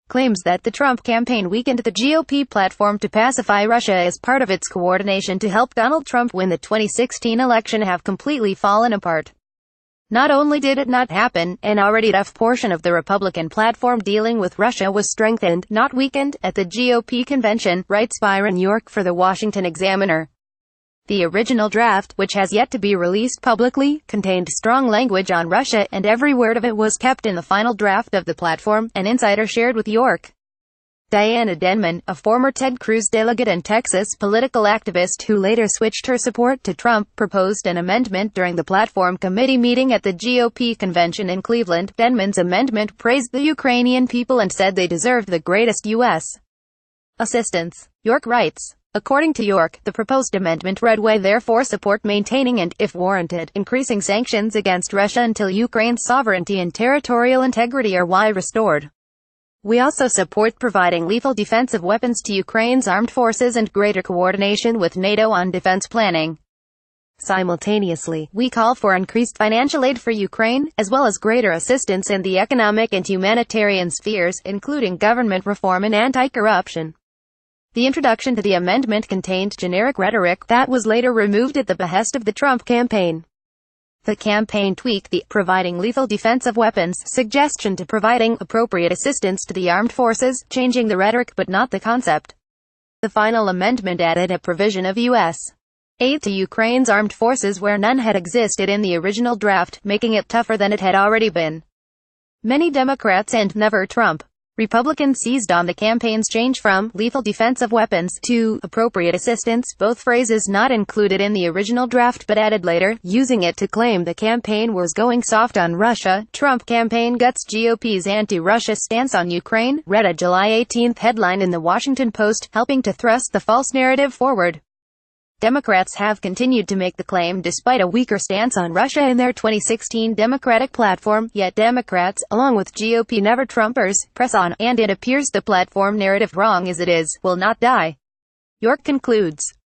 claims that the Trump campaign weakened the GOP platform to pacify Russia as part of its coordination to help Donald Trump win the 2016 election have completely fallen apart. Not only did it not happen, an already tough portion of the Republican platform dealing with Russia was strengthened, not weakened, at the GOP convention, writes Byron York for the Washington Examiner. The original draft, which has yet to be released publicly, contained strong language on Russia, and every word of it was kept in the final draft of the platform, an insider shared with York. Diana Denman, a former Ted Cruz delegate and Texas political activist who later switched her support to Trump, proposed an amendment during the platform committee meeting at the GOP convention in Cleveland. Denman's amendment praised the Ukrainian people and said they deserved the greatest U.S. assistance. York writes, according to York, the proposed amendment read, "We therefore support maintaining and, if warranted, increasing sanctions against Russia until Ukraine's sovereignty and territorial integrity are restored. We also support providing lethal defensive weapons to Ukraine's armed forces and greater coordination with NATO on defense planning. Simultaneously, we call for increased financial aid for Ukraine, as well as greater assistance in the economic and humanitarian spheres, including government reform and anti-corruption." The introduction to the amendment contained generic rhetoric that was later removed at the behest of the Trump campaign. The campaign tweaked the "providing lethal defensive weapons" suggestion to providing appropriate assistance to the armed forces, changing the rhetoric but not the concept. The final amendment added a provision of U.S. aid to Ukraine's armed forces where none had existed in the original draft, making it tougher than it had already been. Many Democrats and never Trump Republicans seized on the campaign's change from "lethal defensive weapons" to "appropriate assistance," both phrases not included in the original draft but added later, using it to claim the campaign was going soft on Russia. Trump campaign guts GOP's anti-Russia stance on Ukraine, read a July 18 headline in The Washington Post, helping to thrust the false narrative forward. Democrats have continued to make the claim despite a weaker stance on Russia in their 2016 Democratic platform, yet Democrats, along with GOP never-Trumpers, press on, and it appears the platform narrative, wrong as it is, will not die. York concludes,